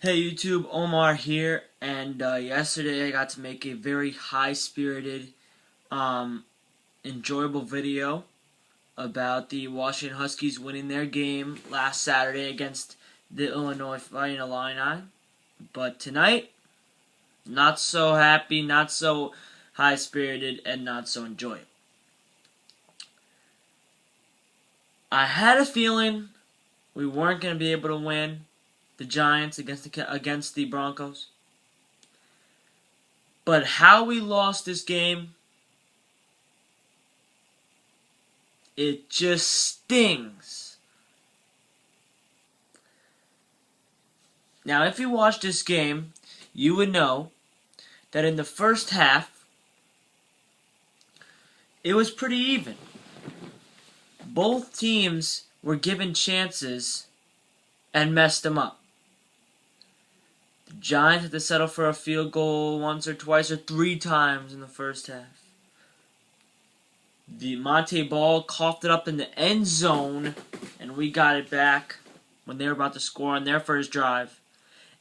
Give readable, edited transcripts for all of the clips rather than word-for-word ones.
Hey YouTube, Omar here, and yesterday I got to make a very high-spirited, enjoyable video about the Washington Huskies winning their game last Saturday against the Illinois Fighting Illini. But tonight, not so happy, not so high-spirited, and not so enjoyable. I had a feeling we weren't going to be able to win the Giants against the Broncos. But how we lost this game, it just stings. Now, if you watched this game, you would know that in the first half, it was pretty even. Both teams were given chances and messed them up. The Giants had to settle for a field goal once or twice or three times in the first half. The Monte Ball coughed it up in the end zone, and we got it back when they were about to score on their first drive.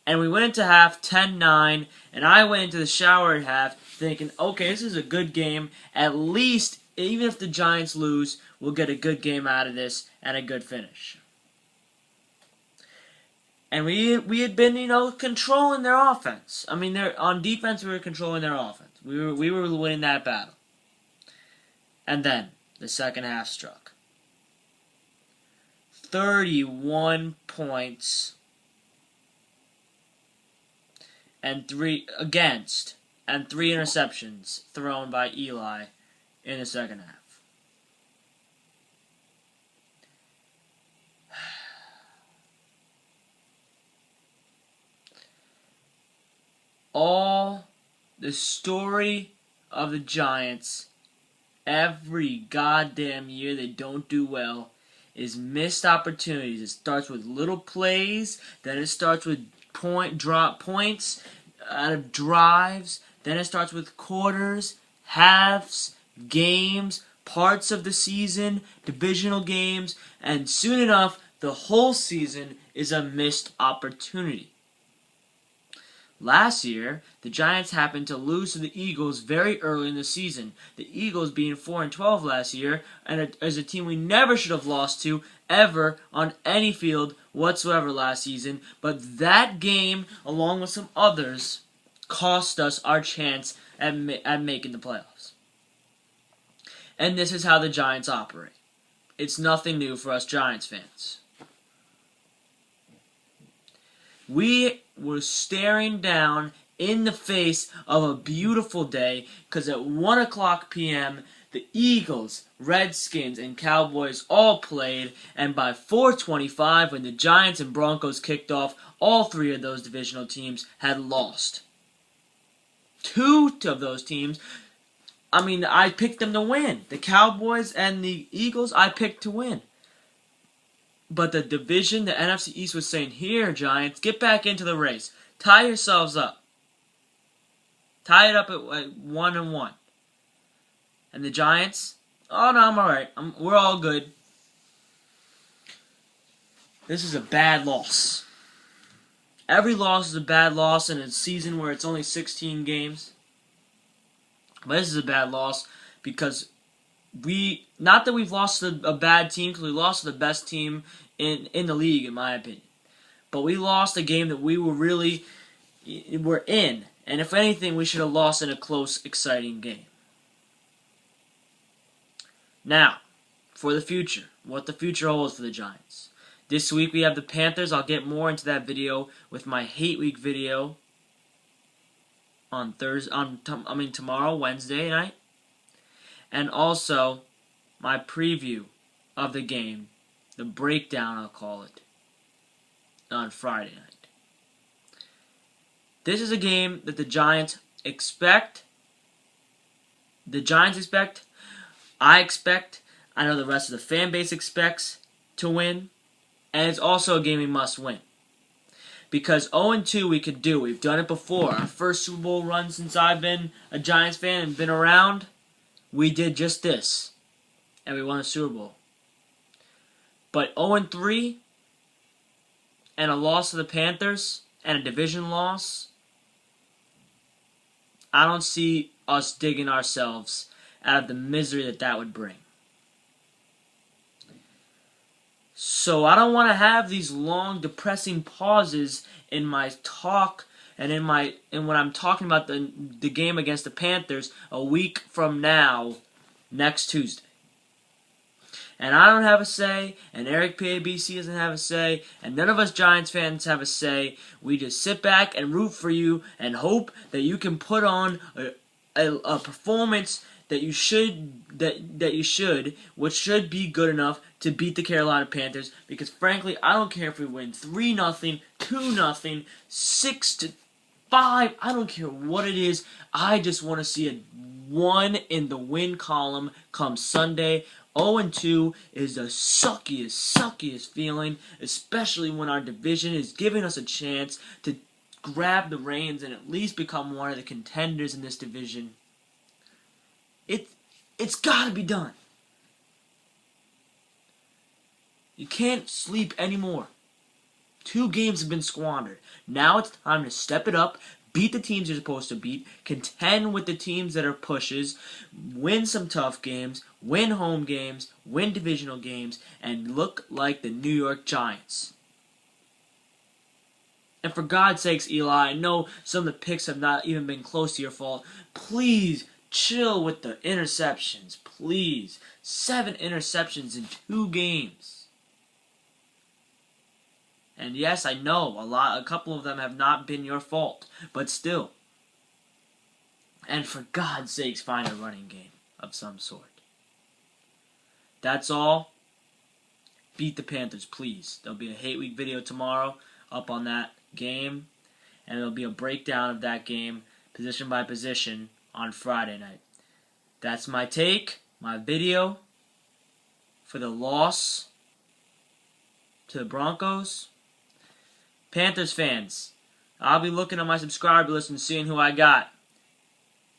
And we went into half 10-9, and I went into the shower at half thinking, okay, this is a good game. At least, even if the Giants lose, we'll get a good game out of this and a good finish. And we had been, controlling their offense. I mean, on defense, we were controlling their offense. We were winning that battle. And then the second half struck. 31 points and three interceptions thrown by Eli in the second half. All the story of the Giants, every goddamn year they don't do well, is missed opportunities. It starts with little plays, then it starts with drop points out of drives, then it starts with quarters, halves, games, parts of the season, divisional games, and soon enough, the whole season is a missed opportunity. Last year, the Giants happened to lose to the Eagles very early in the season. The Eagles being 4-12 last year, and as a team we never should have lost to ever on any field whatsoever last season. But that game, along with some others, cost us our chance at making the playoffs. And this is how the Giants operate. It's nothing new for us Giants fans. We were staring down in the face of a beautiful day because at 1 o'clock p.m. the Eagles, Redskins, and Cowboys all played, and by 4:25 when the Giants and Broncos kicked off, all three of those divisional teams had lost. Two of those teams, I picked them to win. The Cowboys and the Eagles, I picked to win. But the division, the NFC East, was saying, here, Giants, get back into the race. Tie yourselves up. Tie it up at 1-1. And the Giants, oh, no, I'm all right. We're all good. This is a bad loss. Every loss is a bad loss in a season where it's only 16 games. But this is a bad loss because not that we've lost to a bad team, because we lost to the best team in the league, in my opinion. But we lost a game that we were in. And if anything, we should have lost in a close, exciting game. Now, for the future, what the future holds for the Giants. This week we have the Panthers. I'll get more into that video with my Hate Week video on tomorrow, Wednesday night. And also my preview of the game, the breakdown I'll call it, on Friday night. This is a game that the Giants expect. I expect. I know the rest of the fan base expects to win. And it's also a game we must win. Because 0-2 we could do. We've done it before. Our first Super Bowl run since I've been a Giants fan and been around, we did just this. And we won a Super Bowl. But 0-3 and a loss to the Panthers and a division loss, I don't see us digging ourselves out of the misery that would bring. So I don't want to have these long, depressing pauses in my talk and in when I'm talking about the game against the Panthers a week from now, next Tuesday. And I don't have a say, and Eric PABC doesn't have a say, and none of us Giants fans have a say. We just sit back and root for you and hope that you can put on a performance that you should, which should be good enough to beat the Carolina Panthers. Because frankly, I don't care if we win 3-0, 2-0, 6-5. I don't care what it is. I just want to see a 1 in the win column come Sunday. 0-2 is the suckiest feeling, especially when our division is giving us a chance to grab the reins and at least become one of the contenders in this division. It's got to be done. You can't sleep anymore. 2 games have been squandered. Now it's time to step it up, beat the teams you're supposed to beat, contend with the teams that are pushes, win some tough games, win home games, win divisional games, and look like the New York Giants. And for God's sakes, Eli, I know some of the picks have not even been close to your fault. Please chill with the interceptions. Please. 7 interceptions in 2 games. And yes, I know a couple of them have not been your fault, but still. And for God's sakes, find a running game of some sort. That's all. Beat the Panthers, please. There'll be a Hate Week video tomorrow up on that game, and there'll be a breakdown of that game, position by position, on Friday night. That's my take, my video for the loss to the Broncos. Panthers fans, I'll be looking at my subscriber list and seeing who I got.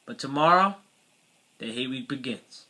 But tomorrow, the Hate Week begins.